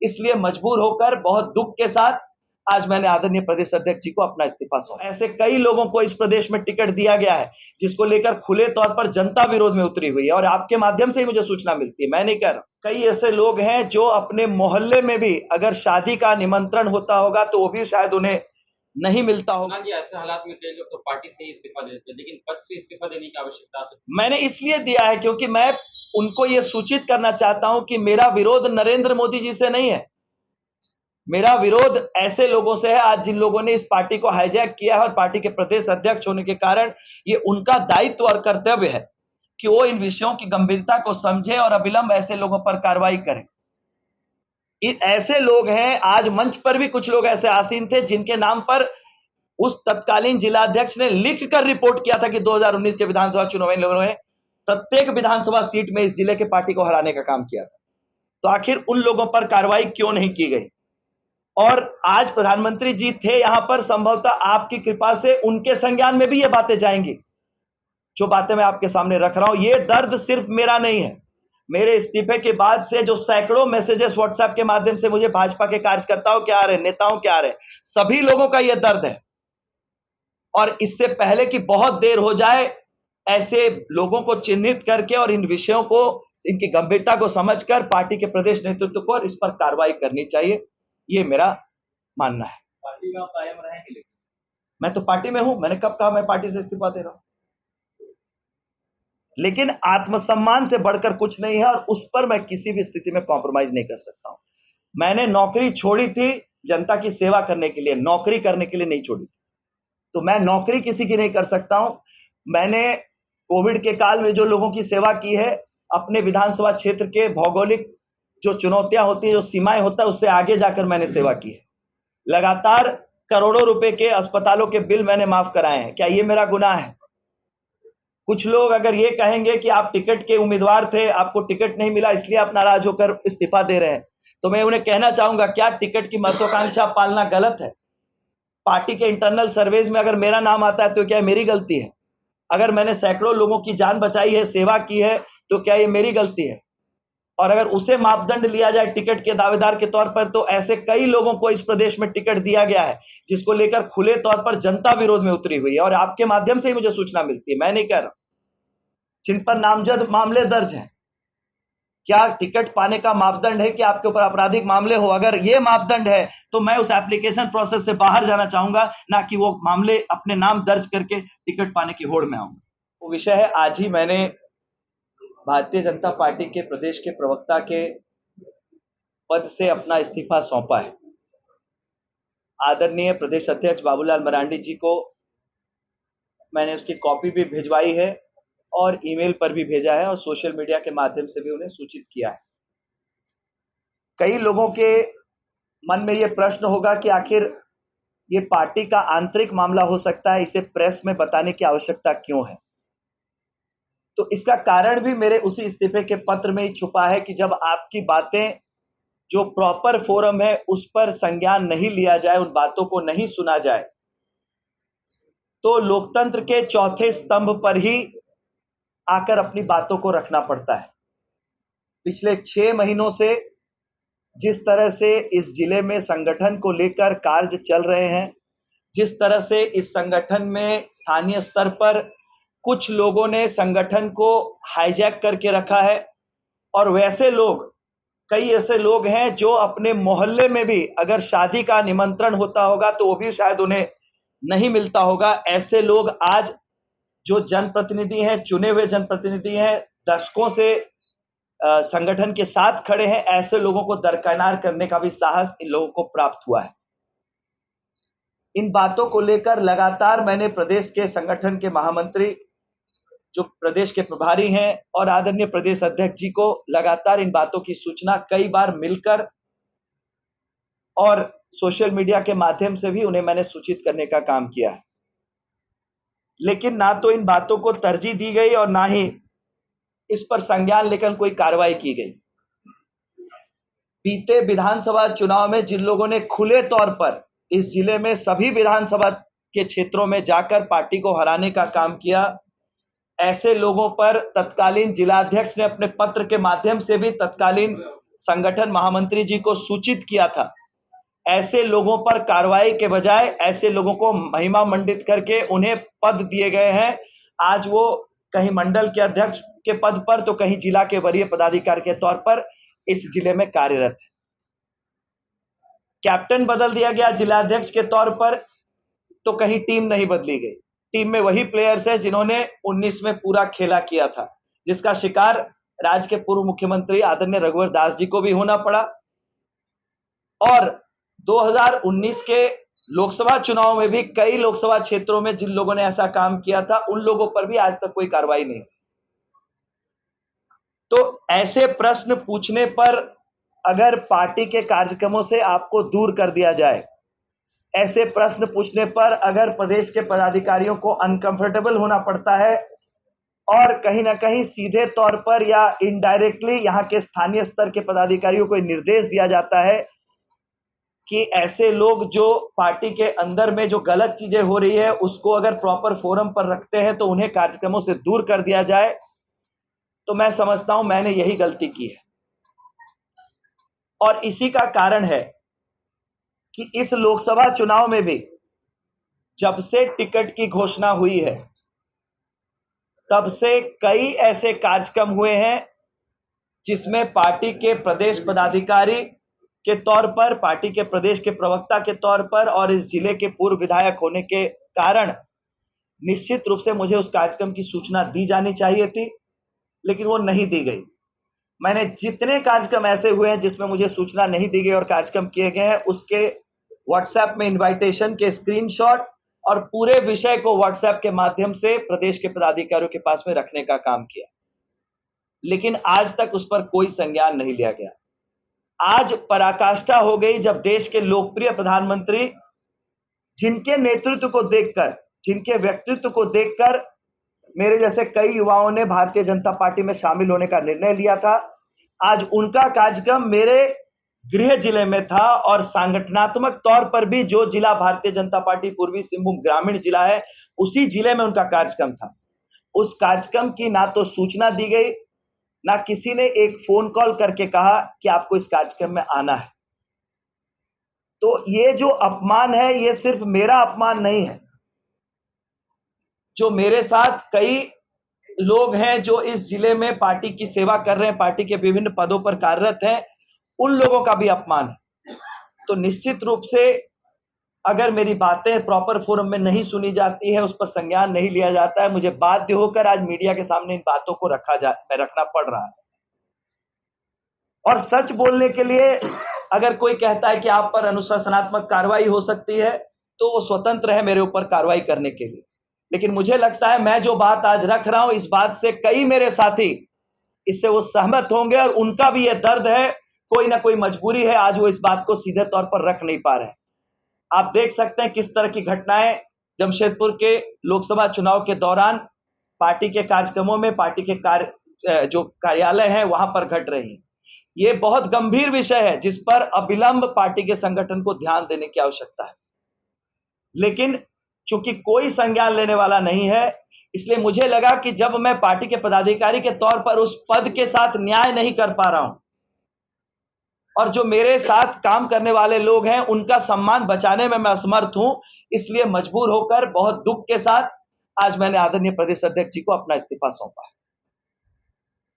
इसलिए मजबूर होकर बहुत दुख के साथ आज मैंने आदरणीय प्रदेश अध्यक्ष जी को अपना इस्तीफा सौंपा। ऐसे कई लोगों को इस प्रदेश में टिकट दिया गया है जिसको लेकर खुले तौर पर जनता विरोध में उतरी हुई है और आपके माध्यम से ही मुझे सूचना मिलती है, मैं नहीं कह रहा। कई ऐसे लोग हैं जो अपने मोहल्ले में भी अगर शादी का निमंत्रण होता होगा तो वो भी शायद उन्हें नहीं मिलता होगा। जी, ऐसे हालात में कई लोग तो पार्टी से ही इस्तीफा देते हैं, लेकिन पद से इस्तीफा देने की आवश्यकता है। मैंने इसलिए दिया है क्योंकि मैं उनको ये सूचित करना चाहता हूं कि मेरा विरोध नरेंद्र मोदी जी से नहीं है, मेरा विरोध ऐसे लोगों से है आज जिन लोगों ने इस पार्टी को हाईजैक किया है और पार्टी के प्रदेश अध्यक्ष होने के कारण ये उनका दायित्व और कर्तव्य है कि वो इन विषयों की गंभीरता को समझे और अविलंब ऐसे लोगों पर कार्रवाई करें। ऐसे लोग हैं, आज मंच पर भी कुछ लोग ऐसे आसीन थे जिनके नाम पर उस तत्कालीन जिलाध्यक्ष ने लिख कर रिपोर्ट किया था कि 2019 के विधानसभा चुनाव में लोगों ने प्रत्येक विधानसभा सीट में इस जिले के पार्टी को हराने का काम किया था। तो आखिर उन लोगों पर कार्रवाई क्यों नहीं की गई? और आज प्रधानमंत्री जी थे यहां पर, संभवतः आपकी कृपा से उनके संज्ञान में भी ये बातें जाएंगी जो बातें मैं आपके सामने रख रहा हूं। ये दर्द सिर्फ मेरा नहीं है, मेरे इस्तीफे के बाद से जो सैकड़ों मैसेजेस व्हाट्सएप के माध्यम से मुझे भाजपा के कार्यकर्ताओं के आ रहे, नेताओं के आ रहे, सभी लोगों का यह दर्द है। और इससे पहले कि बहुत देर हो जाए, ऐसे लोगों को चिन्हित करके और इन विषयों को, इनकी गंभीरता को समझकर पार्टी के प्रदेश नेतृत्व को इस पर कार्रवाई करनी चाहिए, ये मेरा मानना है। पार्टी में आप कायम रहेंगे? मैं तो पार्टी में हूं, मैंने कब कहा मैं पार्टी से इस्तीफा दे रहा हूं? लेकिन आत्मसम्मान से बढ़कर कुछ नहीं है और उस पर मैं किसी भी स्थिति में कॉम्प्रोमाइज नहीं कर सकता हूं। मैंने नौकरी छोड़ी थी जनता की सेवा करने के लिए, नौकरी करने के लिए नहीं छोड़ी। तो मैं नौकरी किसी की नहीं कर सकता हूं। मैंने कोविड के काल में जो लोगों की सेवा की है, अपने विधानसभा क्षेत्र के भौगोलिक जो चुनौतियां होती है, जो सीमाएं होता है, उससे आगे जाकर मैंने सेवा की है। लगातार करोड़ों रुपए के अस्पतालों के बिल मैंने माफ कराए हैं। क्या ये मेरा गुनाह है? कुछ लोग अगर ये कहेंगे कि आप टिकट के उम्मीदवार थे, आपको टिकट नहीं मिला इसलिए आप नाराज होकर इस्तीफा दे रहे हैं, तो मैं उन्हें कहना चाहूंगा, क्या टिकट की महत्वाकांक्षा पालना गलत है? पार्टी के इंटरनल सर्वेज में अगर मेरा नाम आता है तो क्या मेरी गलती है? अगर मैंने सैकड़ों लोगों की जान बचाई है, सेवा की है, तो क्या ये मेरी गलती है? और अगर उसे मापदंड लिया जाए टिकट के दावेदार के तौर पर, तो ऐसे कई लोगों को इस प्रदेश में टिकट दिया गया है जिसको लेकर खुले तौर पर जनता विरोध में उतरी हुई है और आपके माध्यम से ही मुझे सूचना मिलती है, मैं नहीं कह रहा, जिन पर नामजद मामले दर्ज हैं। क्या टिकट पाने का मापदंड है कि आपके ऊपर आपराधिक मामले हो? अगर ये मापदंड है तो मैं उस एप्लीकेशन प्रोसेस से बाहर जाना चाहूंगा, ना कि वो मामले अपने नाम दर्ज करके टिकट पाने की होड़ में आऊंगा। वो विषय है, आज ही मैंने भारतीय जनता पार्टी के प्रदेश के प्रवक्ता के पद से अपना इस्तीफा सौंपा है। आदरणीय प्रदेश अध्यक्ष बाबूलाल मरांडी जी को मैंने उसकी कॉपी भी भिजवाई है और ईमेल पर भी भेजा है और सोशल मीडिया के माध्यम से भी उन्हें सूचित किया है। कई लोगों के मन में यह प्रश्न होगा कि आखिर ये पार्टी का आंतरिक मामला हो सकता है, इसे प्रेस में बताने की आवश्यकता क्यों है? तो इसका कारण भी मेरे उसी इस्तीफे के पत्र में ही छुपा है कि जब आपकी बातें जो प्रॉपर फोरम है उस पर संज्ञान नहीं लिया जाए, उन बातों को नहीं सुना जाए, तो लोकतंत्र के चौथे स्तंभ पर ही आकर अपनी बातों को रखना पड़ता है। पिछले 6 महीनों से जिस तरह से इस जिले में संगठन को लेकर कार्य चल रहे हैं, जिस तरह से इस संगठन में स्थानीय स्तर पर कुछ लोगों ने संगठन को हाईजैक करके रखा है और वैसे लोग, कई ऐसे लोग हैं जो अपने मोहल्ले में भी अगर शादी का निमंत्रण होता होगा तो वो भी शायद उन्हें नहीं मिलता होगा। ऐसे लोग आज जो जनप्रतिनिधि हैं, चुने हुए जनप्रतिनिधि हैं, दशकों से संगठन के साथ खड़े हैं, ऐसे लोगों को दरकिनार करने का भी साहस इन लोगों को प्राप्त हुआ है। इन बातों को लेकर लगातार मैंने प्रदेश के संगठन के महामंत्री, जो प्रदेश के प्रभारी हैं, और आदरणीय प्रदेश अध्यक्ष जी को लगातार इन बातों की सूचना कई बार मिलकर और सोशल मीडिया के माध्यम से भी उन्हें मैंने सूचित करने का काम किया है। लेकिन ना तो इन बातों को तरजीह दी गई और ना ही इस पर संज्ञान लेकर कोई कार्रवाई की गई। बीते विधानसभा चुनाव में जिन लोगों ने खुले तौर पर इस जिले में सभी विधानसभा के क्षेत्रों में जाकर पार्टी को हराने का काम किया, ऐसे लोगों पर तत्कालीन जिलाध्यक्ष ने अपने पत्र के माध्यम से भी तत्कालीन संगठन महामंत्री जी को सूचित किया था, ऐसे लोगों पर कार्रवाई के बजाय ऐसे लोगों को महिमा मंडित करके उन्हें पद दिए गए हैं। आज वो कहीं मंडल के अध्यक्ष के पद पर तो कहीं जिला के वरीय पदाधिकारी के तौर पर इस जिले में कार्यरत है। कैप्टन बदल दिया गया जिला अध्यक्ष के तौर पर, तो कहीं टीम नहीं बदली गई। टीम में वही प्लेयर्स है जिन्होंने 19 में पूरा खेला किया था, जिसका शिकार राज्य के पूर्व मुख्यमंत्री आदरणीय रघुवर दास जी को भी होना पड़ा। और 2019 के लोकसभा चुनाव में भी कई लोकसभा क्षेत्रों में जिन लोगों ने ऐसा काम किया था, उन लोगों पर भी आज तक कोई कार्रवाई नहीं। तो ऐसे प्रश्न पूछने पर अगर पार्टी के कार्यक्रमों से आपको दूर कर दिया जाए, ऐसे प्रश्न पूछने पर अगर प्रदेश के पदाधिकारियों को अनकंफर्टेबल होना पड़ता है और कहीं ना कहीं सीधे तौर पर या इनडायरेक्टली यहां के स्थानीय स्तर के पदाधिकारियों को निर्देश दिया जाता है कि ऐसे लोग जो पार्टी के अंदर में जो गलत चीजें हो रही है उसको अगर प्रॉपर फोरम पर रखते हैं तो उन्हें कार्यक्रमों से दूर कर दिया जाए, तो मैं समझता हूं मैंने यही गलती की है। और इसी का कारण है कि इस लोकसभा चुनाव में भी जब से टिकट की घोषणा हुई है तब से कई ऐसे कार्यक्रम हुए हैं जिसमें पार्टी के प्रदेश पदाधिकारी के तौर पर, पार्टी के प्रदेश के प्रवक्ता के तौर पर और इस जिले के पूर्व विधायक होने के कारण निश्चित रूप से मुझे उस कार्यक्रम की सूचना दी जानी चाहिए थी, लेकिन वो नहीं दी गई। मैंने जितने कार्यक्रम ऐसे हुए हैं जिसमें मुझे सूचना नहीं दी गई और कार्यक्रम किए गए हैं, उसके व्हाट्सएप में इनविटेशन के स्क्रीनशॉट और पूरे विषय को व्हाट्सएप के माध्यम से प्रदेश के पदाधिकारियों के पास में रखने का काम किया, लेकिन आज तक उस पर कोई संज्ञान नहीं लिया गया। आज पराकाष्ठा हो गई जब देश के लोकप्रिय प्रधानमंत्री, जिनके नेतृत्व को देखकर, जिनके व्यक्तित्व को देखकर मेरे जैसे कई युवाओं ने भारतीय जनता पार्टी में शामिल होने का निर्णय लिया था, आज उनका कार्यक्रम मेरे गृह जिले में था और संगठनात्मक तौर पर भी जो जिला भारतीय जनता पार्टी पूर्वी सिंहभूम ग्रामीण जिला है, उसी जिले में उनका कार्यक्रम था। उस कार्यक्रम की ना तो सूचना दी गई, ना किसी ने एक फोन कॉल करके कहा कि आपको इस कार्यक्रम में आना है। तो ये जो अपमान है, ये सिर्फ मेरा अपमान नहीं है, जो मेरे साथ कई लोग हैं जो इस जिले में पार्टी की सेवा कर रहे हैं, पार्टी के विभिन्न पदों पर कार्यरत हैं, उन लोगों का भी अपमान है। तो निश्चित रूप से अगर मेरी बातें प्रॉपर फोरम में नहीं सुनी जाती है, उस पर संज्ञान नहीं लिया जाता है, मुझे बाध्य होकर आज मीडिया के सामने इन बातों को रखना पड़ रहा है। और सच बोलने के लिए अगर कोई कहता है कि आप पर अनुशासनात्मक कार्रवाई हो सकती है, तो वो स्वतंत्र है मेरे ऊपर कार्रवाई करने के लिए, लेकिन मुझे लगता है मैं जो बात आज रख रहा हूं, इस बात से कई मेरे साथी इससे वो सहमत होंगे और उनका भी ये दर्द है, कोई ना कोई मजबूरी है, आज वो इस बात को सीधे तौर पर रख नहीं पा रहे हैं। आप देख सकते हैं किस तरह की घटनाएं जमशेदपुर के लोकसभा चुनाव के दौरान पार्टी के कार्यक्रमों में, पार्टी के जो कार्यालय है वहां पर घट रही है। ये बहुत गंभीर विषय है जिस पर अविलंब पार्टी के संगठन को ध्यान देने की आवश्यकता है, लेकिन चूंकि कोई संज्ञान लेने वाला नहीं है, इसलिए मुझे लगा कि जब मैं पार्टी के पदाधिकारी के तौर पर उस पद के साथ न्याय नहीं कर पा रहा हूं और जो मेरे साथ काम करने वाले लोग हैं उनका सम्मान बचाने में मैं असमर्थ हूं, इसलिए मजबूर होकर बहुत दुख के साथ आज मैंने आदरणीय प्रदेश अध्यक्ष जी को अपना इस्तीफा सौंपा है।